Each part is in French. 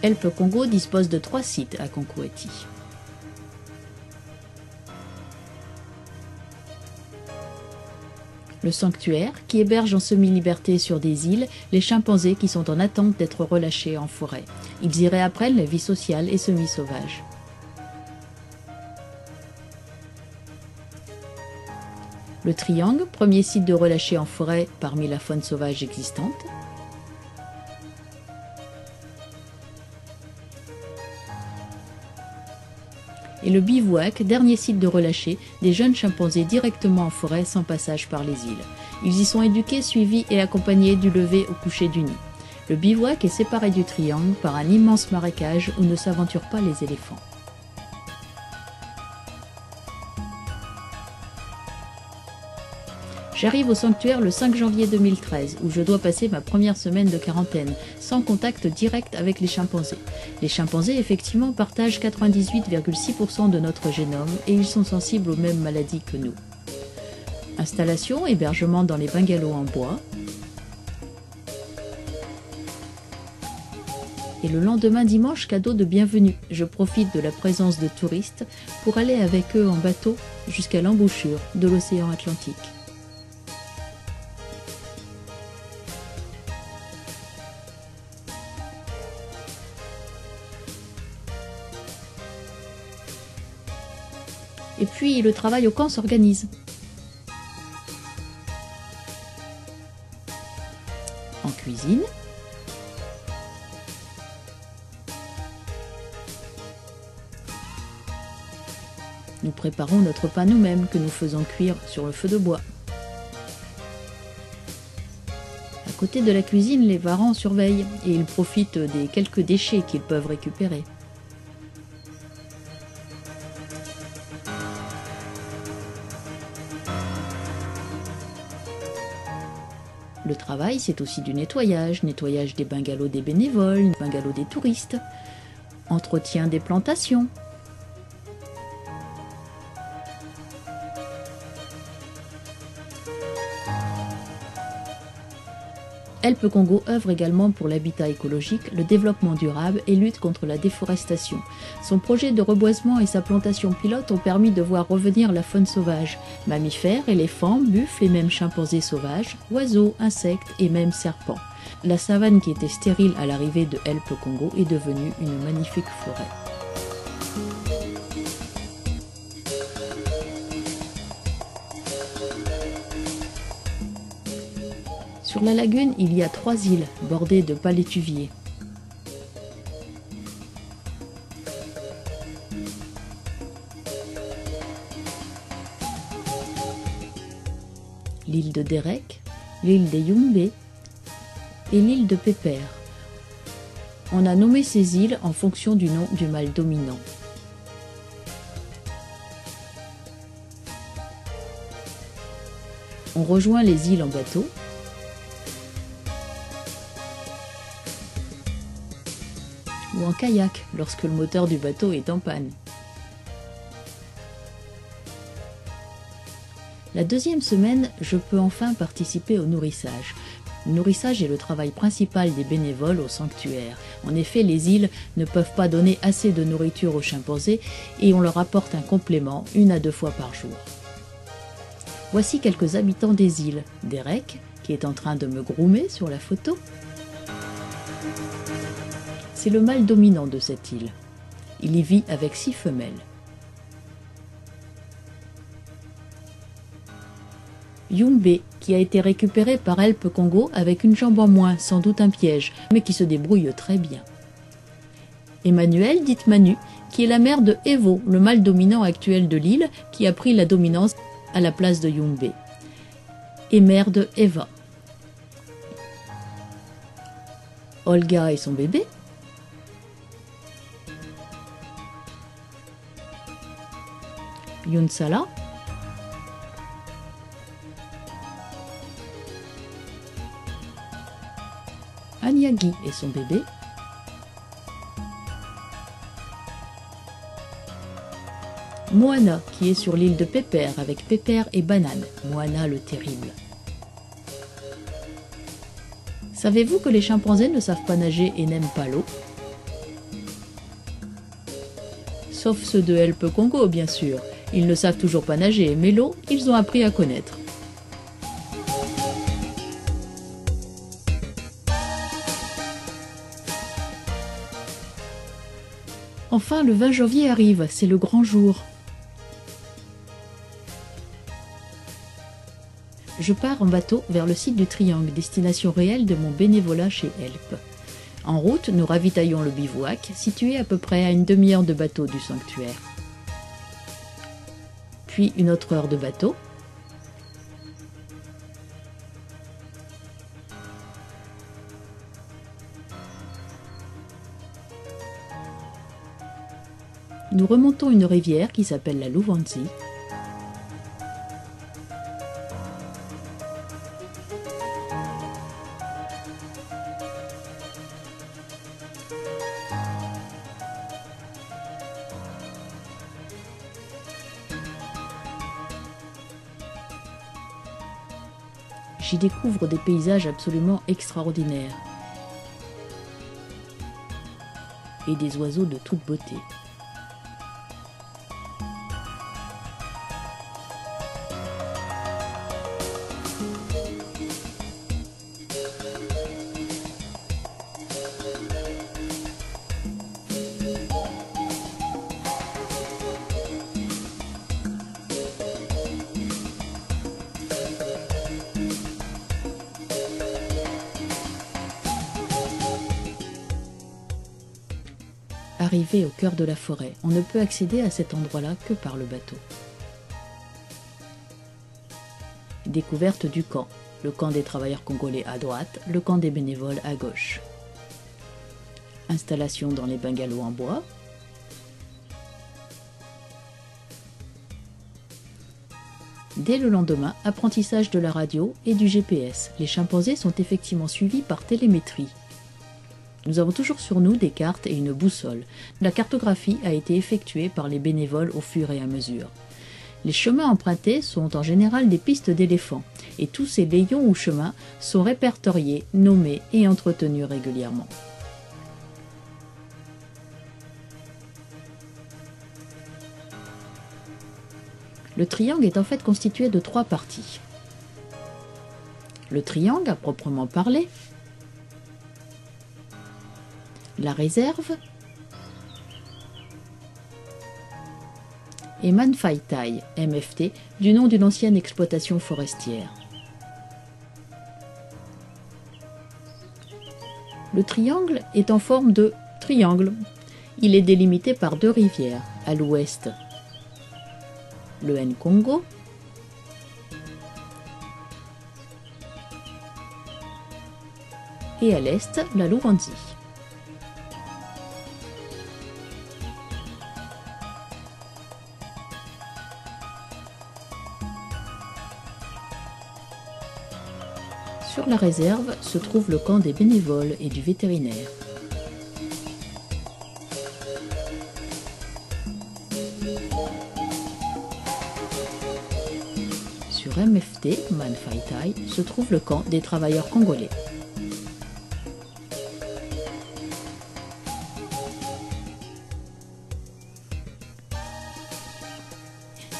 Help Congo dispose de 3 sites à Konkoueti. Le sanctuaire, qui héberge en semi-liberté sur des îles les chimpanzés qui sont en attente d'être relâchés en forêt. Ils y réapprennent la vie sociale et semi-sauvage. Le Triangle, premier site de relâché en forêt parmi la faune sauvage existante. Et le Bivouac, dernier site de relâché des jeunes chimpanzés directement en forêt sans passage par les îles. Ils y sont éduqués, suivis et accompagnés du lever au coucher du nid. Le Bivouac est séparé du Triangle par un immense marécage où ne s'aventurent pas les éléphants. J'arrive au sanctuaire le 5 janvier 2013, où je dois passer ma première semaine de quarantaine, sans contact direct avec les chimpanzés. Les chimpanzés, effectivement, partagent 98,6% de notre génome et ils sont sensibles aux mêmes maladies que nous. Installation, hébergement dans les bungalows en bois. Et le lendemain dimanche, cadeau de bienvenue. Je profite de la présence de touristes pour aller avec eux en bateau jusqu'à l'embouchure de l'océan Atlantique. Et puis le travail au camp s'organise. En cuisine. Nous préparons notre pain nous-mêmes que nous faisons cuire sur le feu de bois. À côté de la cuisine, les varans surveillent et ils profitent des quelques déchets qu'ils peuvent récupérer. Le travail, c'est aussi du nettoyage des bungalows des bénévoles, bungalows des touristes, entretien des plantations. Help Congo œuvre également pour l'habitat écologique, le développement durable et lutte contre la déforestation. Son projet de reboisement et sa plantation pilote ont permis de voir revenir la faune sauvage. Mammifères, éléphants, buffles et même chimpanzés sauvages, oiseaux, insectes et même serpents. La savane qui était stérile à l'arrivée de Help Congo est devenue une magnifique forêt. Sur la lagune, il y a 3 îles bordées de palétuviers. L'île de Derek, l'île des Yumbe et l'île de Pépère. On a nommé ces îles en fonction du nom du mâle dominant. On rejoint les îles en bateau. Ou en kayak lorsque le moteur du bateau est en panne. La deuxième semaine, je peux enfin participer au nourrissage. Le nourrissage est le travail principal des bénévoles au sanctuaire. En effet, les îles ne peuvent pas donner assez de nourriture aux chimpanzés et on leur apporte un complément 1 à 2 fois par jour. Voici quelques habitants des îles. Derek, qui est en train de me groomer sur la photo. C'est le mâle dominant de cette île. Il y vit avec 6 femelles. Yumbe, qui a été récupéré par Help Congo avec une jambe en moins, sans doute un piège, mais qui se débrouille très bien. Emmanuel, dite Manu, qui est la mère de Evo, le mâle dominant actuel de l'île, qui a pris la dominance à la place de Yumbe. Et mère de Eva. Olga et son bébé. Yunsala, Anyagi et son bébé, Moana qui est sur l'île de Pépère avec Pépère et Banane, Moana le terrible. Savez-vous que les chimpanzés ne savent pas nager et n'aiment pas l'eau? Sauf ceux de Helpe Congo, bien sûr. Ils ne savent toujours pas nager, mais l'eau, ils ont appris à connaître. Enfin, le 20 janvier arrive, c'est le grand jour. Je pars en bateau vers le site du Triangle, destination réelle de mon bénévolat chez Helpe. En route, nous ravitaillons le bivouac, situé à peu près à une demi-heure de bateau du sanctuaire. Puis une autre heure de bateau. Nous remontons une rivière qui s'appelle la Louvanzi. J'y découvre des paysages absolument extraordinaires et des oiseaux de toute beauté. Arrivé au cœur de la forêt, on ne peut accéder à cet endroit-là que par le bateau. Découverte du camp. Le camp des travailleurs congolais à droite, le camp des bénévoles à gauche. Installation dans les bungalows en bois. Dès le lendemain, apprentissage de la radio et du GPS. Les chimpanzés sont effectivement suivis par télémétrie. Nous avons toujours sur nous des cartes et une boussole. La cartographie a été effectuée par les bénévoles au fur et à mesure. Les chemins empruntés sont en général des pistes d'éléphants, et tous ces layons ou chemins sont répertoriés, nommés et entretenus régulièrement. Le triangle est en fait constitué de 3 parties. Le triangle à proprement parler, la réserve et Manfaitai, MFT, du nom d'une ancienne exploitation forestière. Le triangle est en forme de triangle. Il est délimité par 2 rivières, à l'ouest le Nkongo et à l'est la Louvanzi. Sur la réserve se trouve le camp des bénévoles et du vétérinaire. Sur MFT, Manfaitai, se trouve le camp des travailleurs congolais.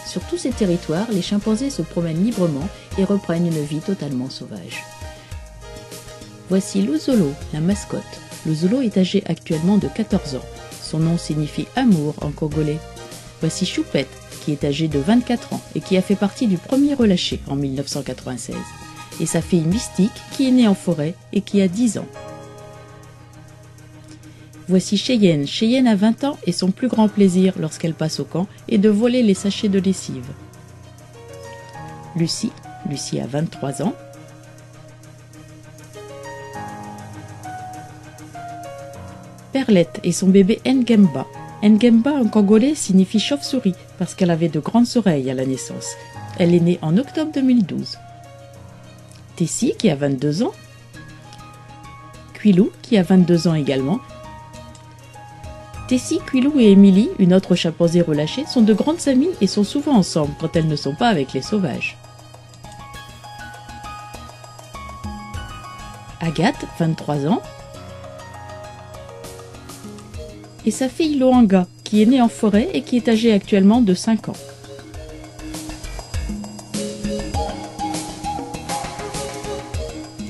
Sur tous ces territoires, les chimpanzés se promènent librement et reprennent une vie totalement sauvage. Voici Luzolo, la mascotte. Luzolo est âgé actuellement de 14 ans. Son nom signifie amour en congolais. Voici Choupette, qui est âgée de 24 ans et qui a fait partie du premier relâché en 1996. Et sa fille Mystique, qui est née en forêt et qui a 10 ans. Voici Cheyenne. Cheyenne a 20 ans et son plus grand plaisir lorsqu'elle passe au camp est de voler les sachets de lessive. Lucie. Lucie a 23 ans. Perlette et son bébé Ngemba. Ngemba en congolais signifie chauve-souris parce qu'elle avait de grandes oreilles à la naissance. Elle est née en octobre 2012. Tessie qui a 22 ans. Quilou qui a 22 ans également. Tessie, Quilou et Émilie, une autre chimpanzé relâchée, sont de grandes amies et sont souvent ensemble quand elles ne sont pas avec les sauvages. Agathe, 23 ans. Et sa fille Loanga, qui est né en forêt et qui est âgé actuellement de 5 ans.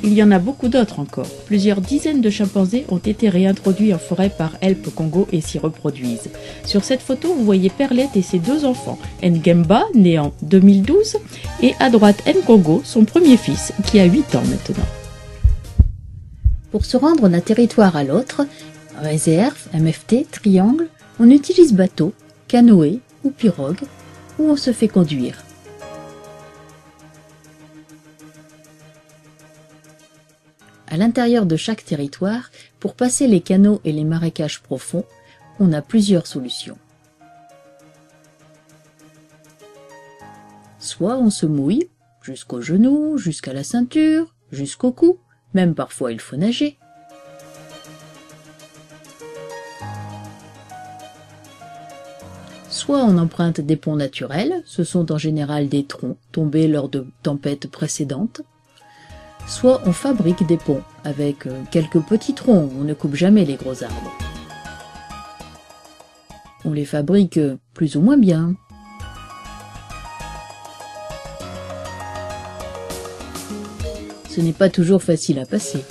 Il y en a beaucoup d'autres encore. Plusieurs dizaines de chimpanzés ont été réintroduits en forêt par Help Congo et s'y reproduisent. Sur cette photo, vous voyez Perlette et ses 2 enfants, Ngemba, né en 2012, et à droite Nkongo, son premier fils, qui a 8 ans maintenant. Pour se rendre d'un territoire à l'autre, réserve, MFT, triangle, on utilise bateau, canoë ou pirogue, ou on se fait conduire. À l'intérieur de chaque territoire, pour passer les canaux et les marécages profonds, on a plusieurs solutions. Soit on se mouille, jusqu'aux genoux, jusqu'à la ceinture, jusqu'au cou, même parfois il faut nager. Soit on emprunte des ponts naturels, ce sont en général des troncs tombés lors de tempêtes précédentes. Soit on fabrique des ponts avec quelques petits troncs, on ne coupe jamais les gros arbres. On les fabrique plus ou moins bien. Ce n'est pas toujours facile à passer.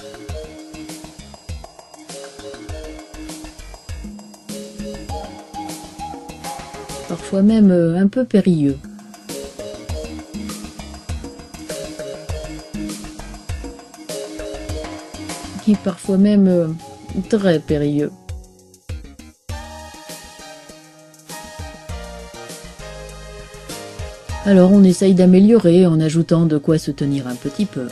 Parfois même un peu périlleux. Et parfois même très périlleux. Alors on essaye d'améliorer en ajoutant de quoi se tenir un petit peu.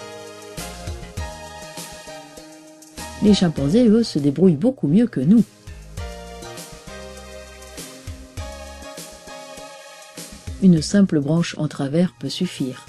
Les chimpanzés, eux, se débrouillent beaucoup mieux que nous. Une simple branche en travers peut suffire.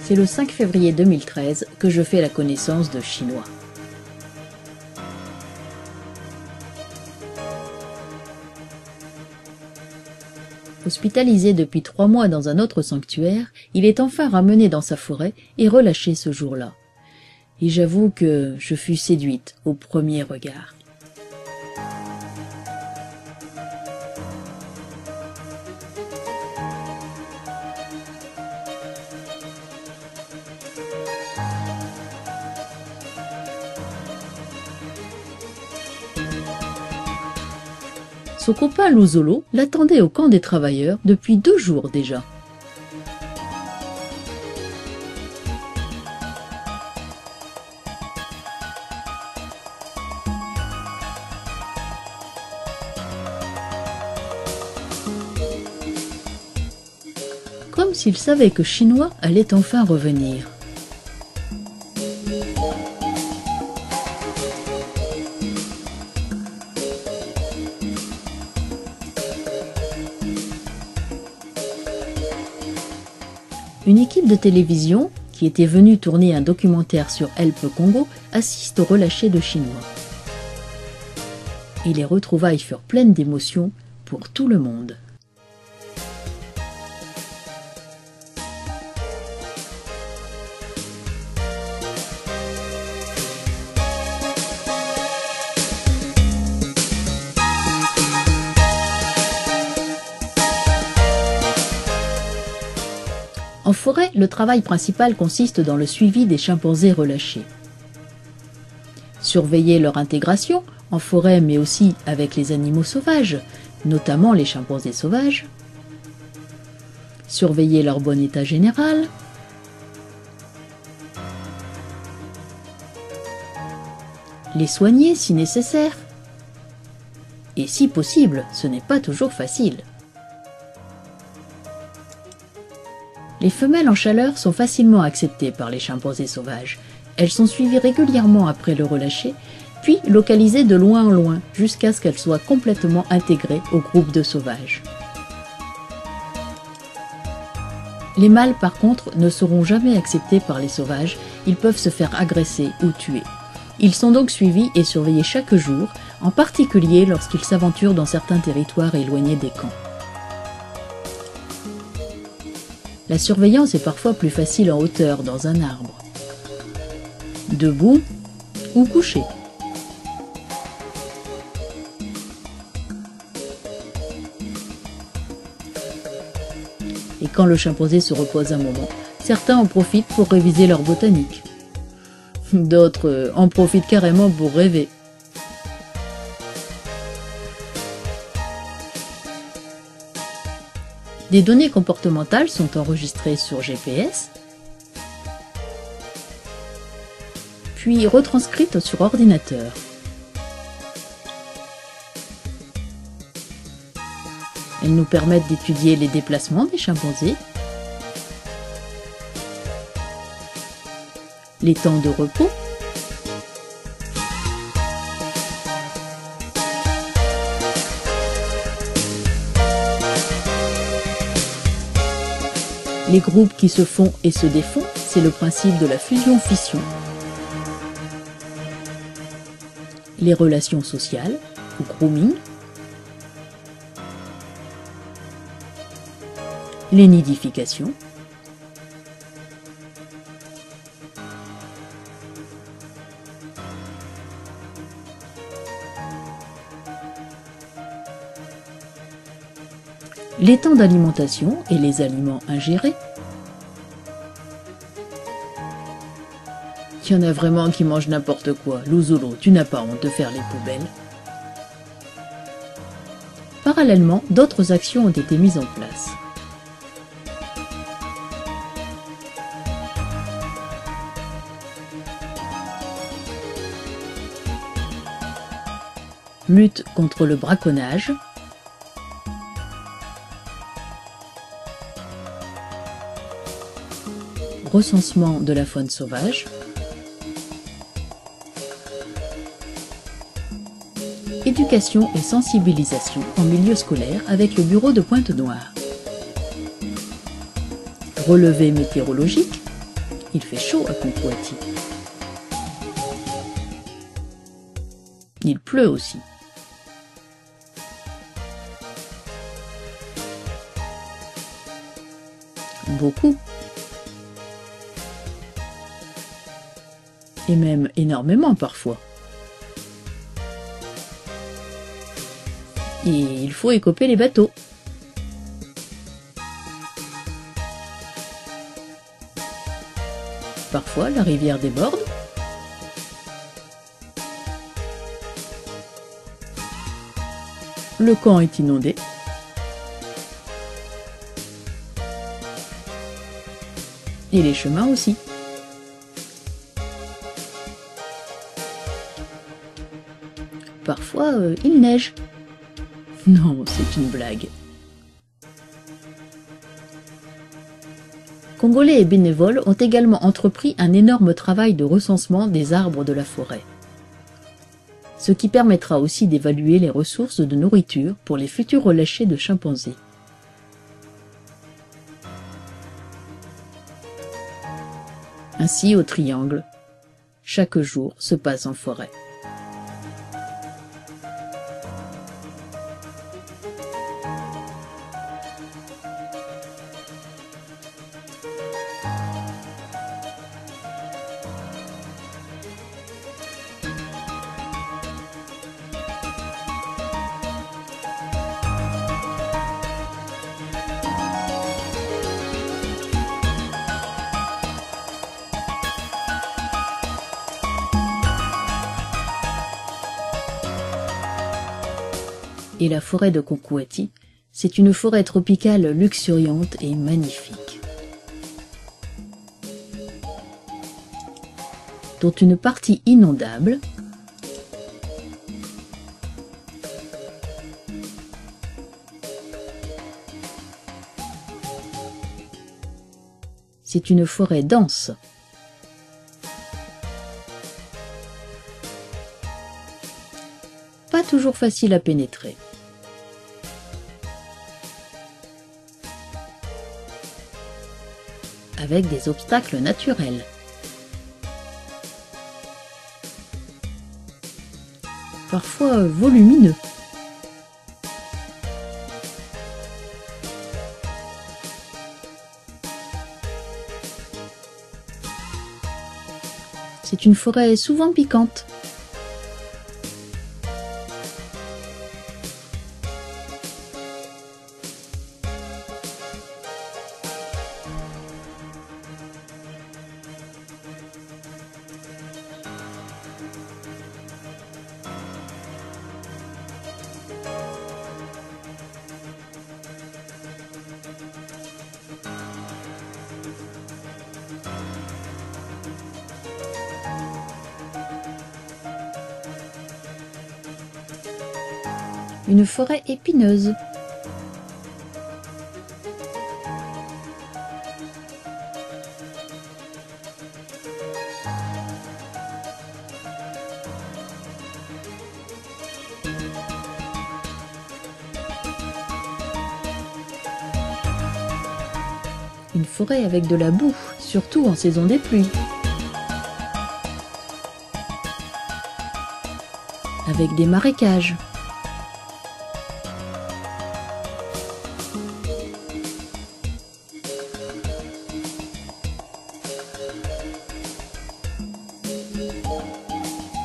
C'est le 5 février 2013 que je fais la connaissance de Chinois. Hospitalisé depuis 3 mois dans un autre sanctuaire, il est enfin ramené dans sa forêt et relâché ce jour-là. Et j'avoue que je fus séduite au premier regard. Son copain Louzolo l'attendait au camp des travailleurs depuis 2 jours déjà. Comme s'il savait que Chinois allait enfin revenir. Une équipe de télévision, qui était venue tourner un documentaire sur Help Congo, assiste au relâché de Chinois. Et les retrouvailles furent pleines d'émotions pour tout le monde. En forêt, le travail principal consiste dans le suivi des chimpanzés relâchés. Surveiller leur intégration, en forêt mais aussi avec les animaux sauvages, notamment les chimpanzés sauvages. Surveiller leur bon état général. Les soigner si nécessaire. Et si possible, ce n'est pas toujours facile. Les femelles en chaleur sont facilement acceptées par les chimpanzés sauvages. Elles sont suivies régulièrement après le relâché, puis localisées de loin en loin, jusqu'à ce qu'elles soient complètement intégrées au groupe de sauvages. Les mâles, par contre, ne seront jamais acceptés par les sauvages, ils peuvent se faire agresser ou tuer. Ils sont donc suivis et surveillés chaque jour, en particulier lorsqu'ils s'aventurent dans certains territoires éloignés des camps. La surveillance est parfois plus facile en hauteur, dans un arbre, debout ou couché. Et quand le chimpanzé se repose un moment, certains en profitent pour réviser leur botanique. D'autres en profitent carrément pour rêver. Des données comportementales sont enregistrées sur GPS, puis retranscrites sur ordinateur. Elles nous permettent d'étudier les déplacements des chimpanzés, les temps de repos, les groupes qui se font et se défont, c'est le principe de la fusion-fission. Les relations sociales, ou grooming, les nidifications, les temps d'alimentation et les aliments ingérés. Il y en a vraiment qui mangent n'importe quoi. Louzolo, tu n'as pas honte de faire les poubelles. Parallèlement, d'autres actions ont été mises en place. Lutte contre le braconnage, recensement de la faune sauvage, éducation et sensibilisation en milieu scolaire avec le bureau de Pointe-Noire. Relevé météorologique, il fait chaud à Concoati. Il pleut aussi. Beaucoup. Et même énormément parfois. Et il faut écoper les bateaux. Parfois, la rivière déborde. Le camp est inondé. Et les chemins aussi. Parfois, il neige. Non, c'est une blague. Congolais et bénévoles ont également entrepris un énorme travail de recensement des arbres de la forêt. Ce qui permettra aussi d'évaluer les ressources de nourriture pour les futurs relâchés de chimpanzés. Ainsi, au triangle, chaque jour se passe en forêt. Et la forêt de Concoati, c'est une forêt tropicale luxuriante et magnifique, dont une partie inondable c'est une forêt dense. Pas toujours facile à pénétrer. avec des obstacles naturels. Parfois volumineux. C'est une forêt souvent piquante. Une forêt épineuse. Une forêt avec de la boue, surtout en saison des pluies. Avec des marécages.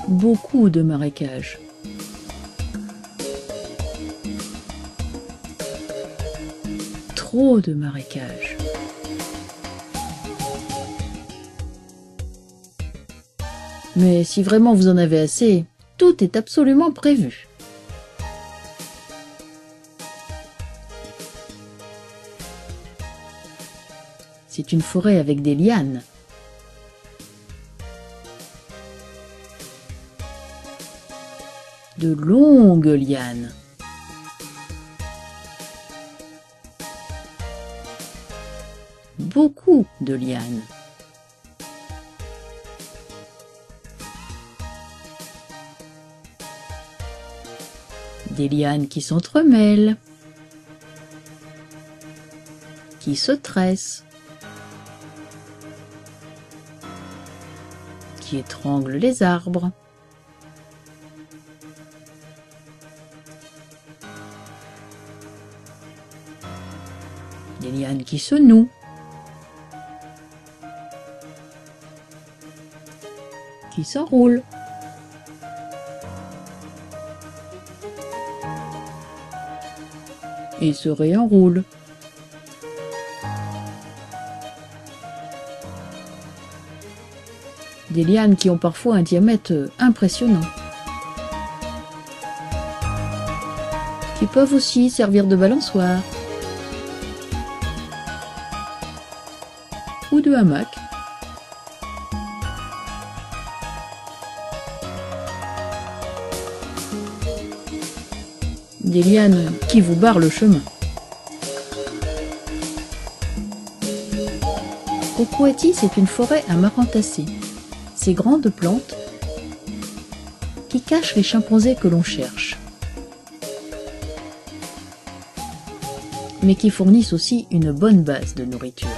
Beaucoup de marécages. Trop de marécages. Mais si vraiment vous en avez assez, tout est absolument prévu. C'est une forêt avec des lianes. De longues lianes. Beaucoup de lianes. Des lianes qui s'entremêlent, qui se tressent, qui étranglent les arbres. Des lianes qui se nouent, qui s'enroulent. Et se réenroulent. Des lianes qui ont parfois un diamètre impressionnant. Qui peuvent aussi servir de balançoire. Ou de hamac. Des lianes qui vous barrent le chemin. Okwati, c'est une forêt à marentassés. Ces grandes plantes qui cachent les chimpanzés que l'on cherche, mais qui fournissent aussi une bonne base de nourriture.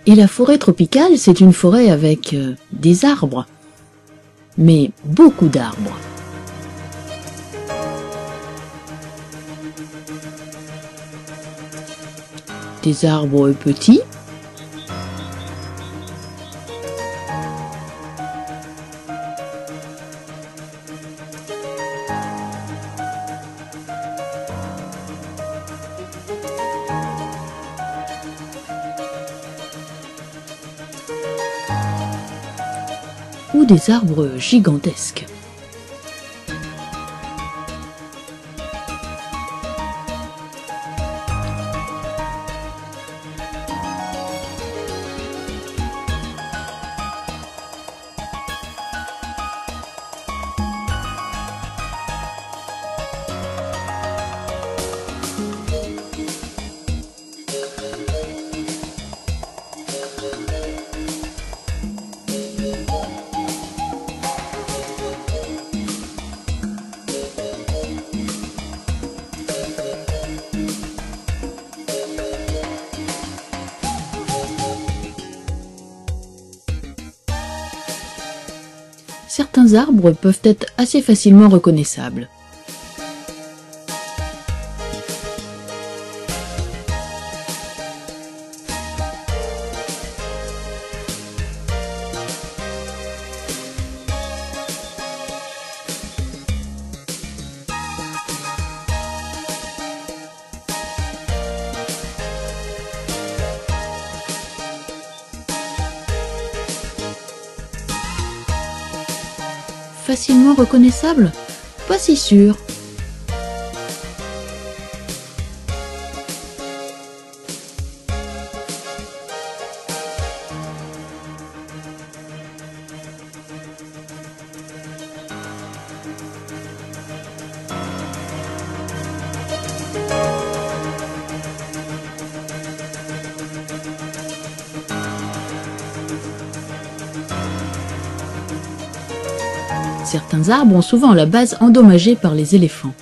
Et la forêt tropicale, c'est une forêt avec des arbres, mais beaucoup d'arbres. Des arbres petits, ou des arbres gigantesques. Certains arbres peuvent être assez facilement reconnaissables. Facilement reconnaissable? Pas si sûr. Certains arbres ont souvent la base endommagée par les éléphants.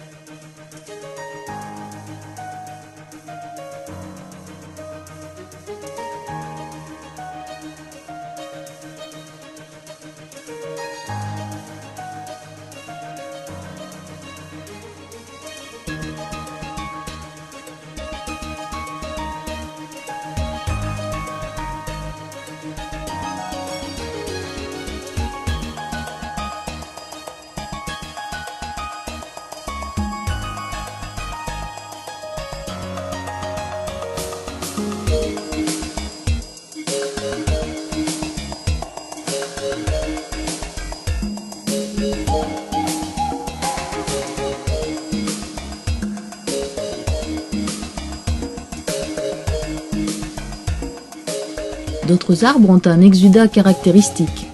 D'autres arbres ont un exudat caractéristique.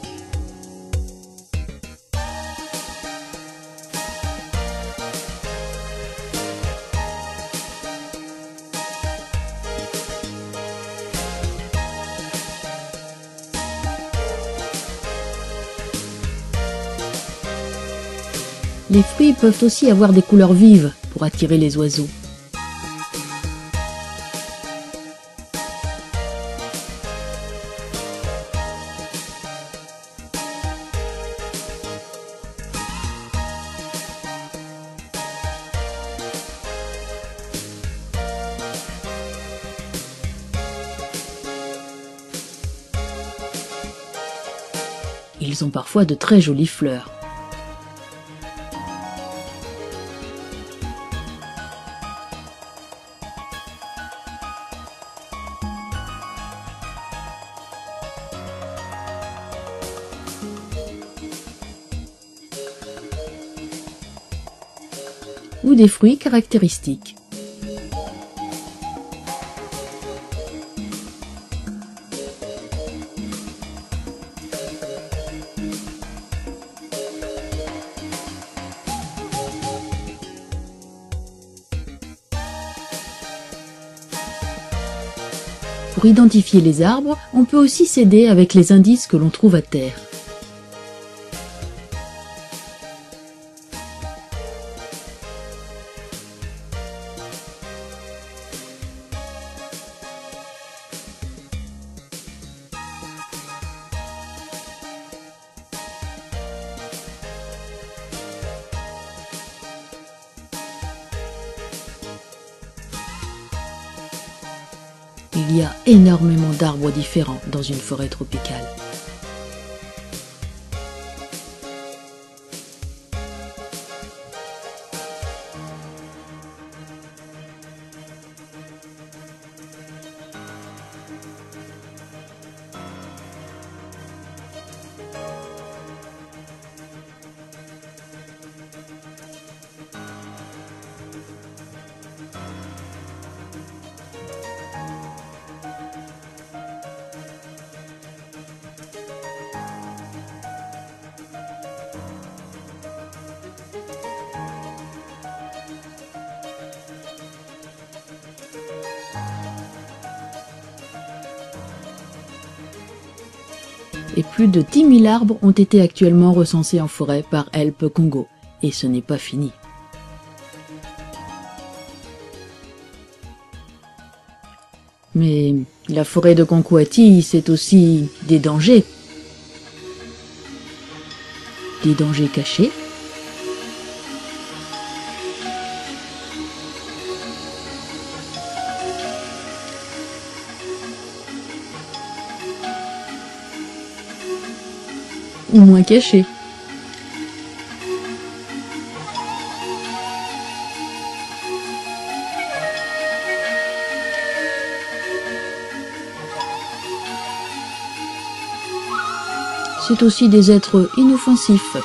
Les fruits peuvent aussi avoir des couleurs vives pour attirer les oiseaux. Ils ont parfois de très jolies fleurs. Ou des fruits caractéristiques. Pour identifier les arbres, on peut aussi s'aider avec les indices que l'on trouve à terre. Il y a énormément d'arbres différents dans une forêt tropicale. Et plus de 10 000 arbres ont été actuellement recensés en forêt par Help Congo. Et ce n'est pas fini. Mais la forêt de Konkoati, c'est aussi des dangers. des dangers cachés. Ou moins cachés. C'est aussi des êtres inoffensifs.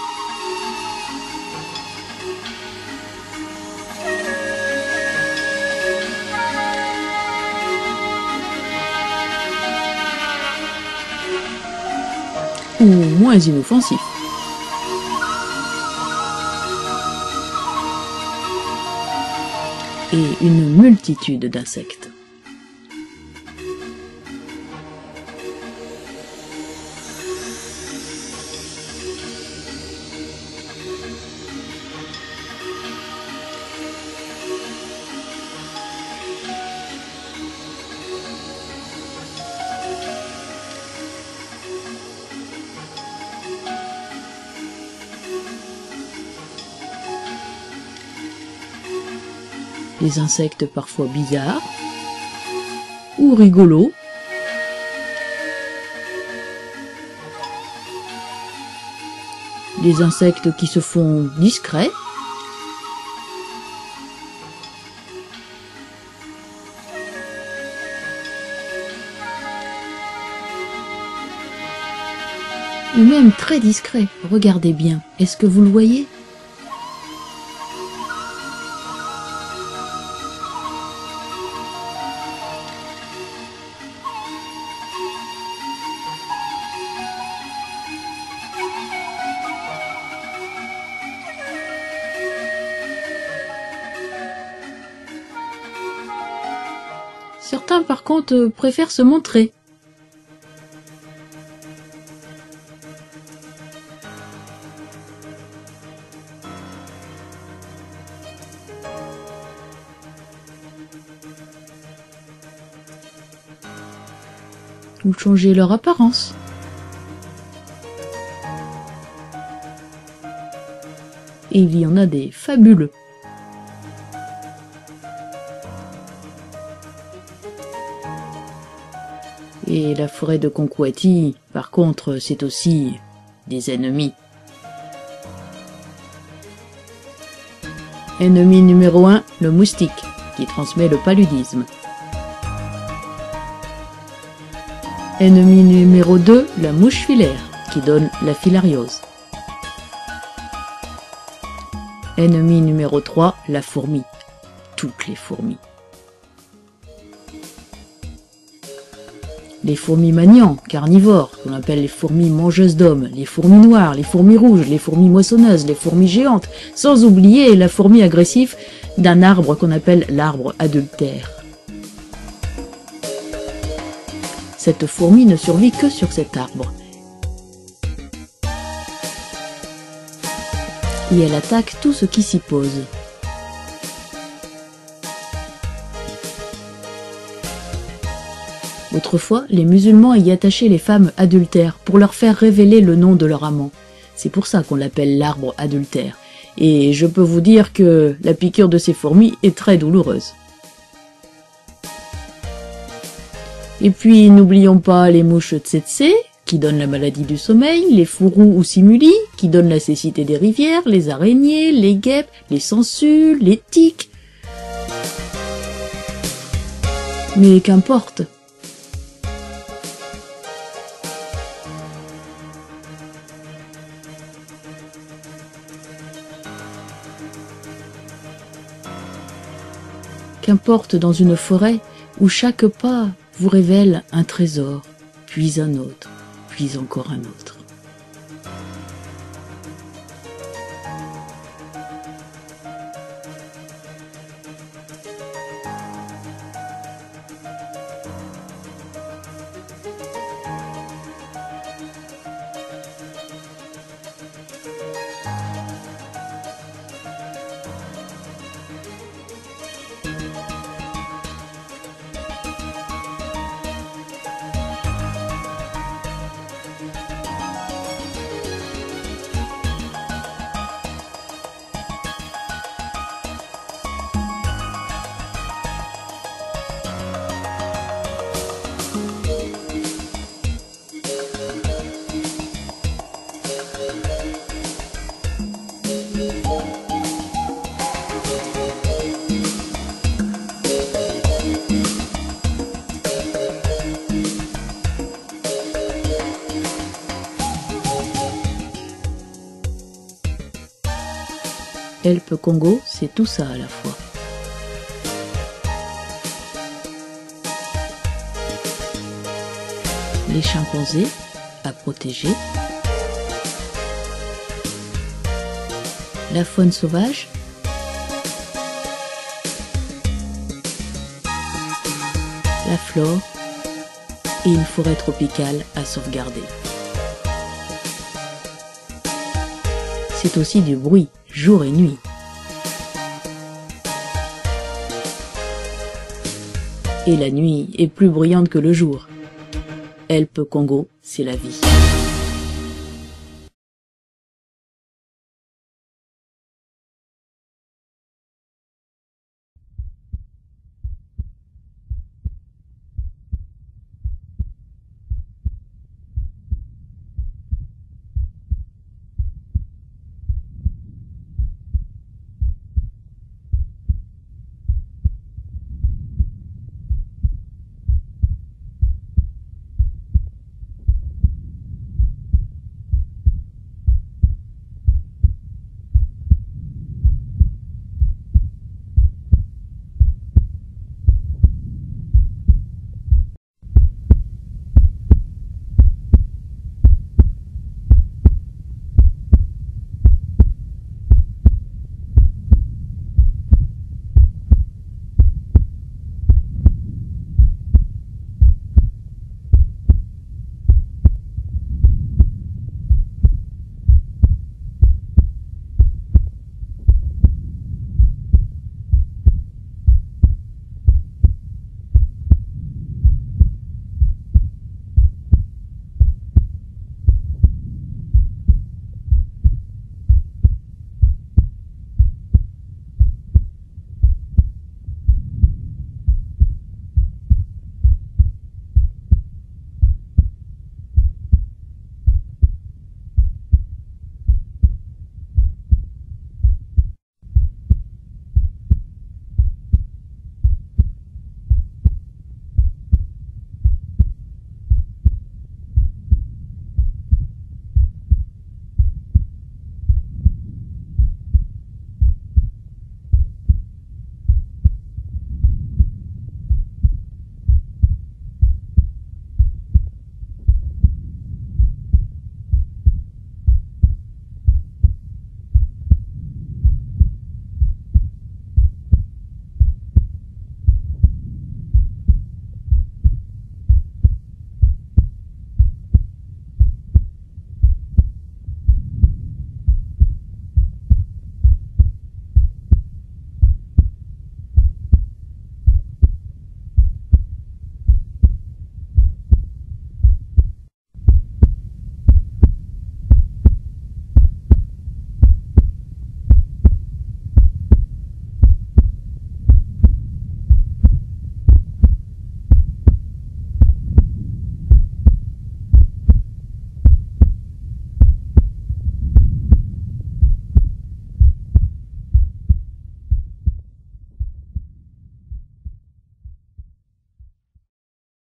Ou moins inoffensifs. Et une multitude d'insectes. Des insectes parfois bizarres ou rigolos. Des insectes qui se font discrets. Ou même très discrets. Regardez bien. Est-ce que vous le voyez ? Certains, par contre, préfèrent se montrer. Ou changer leur apparence. Et il y en a des fabuleux. Et la forêt de Conquati, par contre, c'est aussi des ennemis. Ennemi numéro 1, le moustique, qui transmet le paludisme. Ennemi numéro 2, la mouche filaire, qui donne la filariose. Ennemi numéro 3, la fourmi. Toutes les fourmis. Les fourmis maniants, carnivores, qu'on appelle les fourmis mangeuses d'hommes, les fourmis noires, les fourmis rouges, les fourmis moissonneuses, les fourmis géantes, sans oublier la fourmi agressive d'un arbre qu'on appelle l'arbre adultère. Cette fourmi ne survit que sur cet arbre. Et elle attaque tout ce qui s'y pose. Autrefois, les musulmans y attachaient les femmes adultères pour leur faire révéler le nom de leur amant. C'est pour ça qu'on l'appelle l'arbre adultère. Et je peux vous dire que la piqûre de ces fourmis est très douloureuse. Et puis, n'oublions pas les mouches tsetse, qui donnent la maladie du sommeil, les fourrous ou simulis, qui donnent la cécité des rivières, les araignées, les guêpes, les sangsues, les tiques. Mais qu'importe. Qu'importe dans une forêt où chaque pas vous révèle un trésor, puis un autre, puis encore un autre. Help Congo, c'est tout ça à la fois. Les chimpanzés à protéger, la faune sauvage, la flore et une forêt tropicale à sauvegarder. C'est aussi du bruit, jour et nuit. Et la nuit est plus bruyante que le jour. Help Congo, c'est la vie.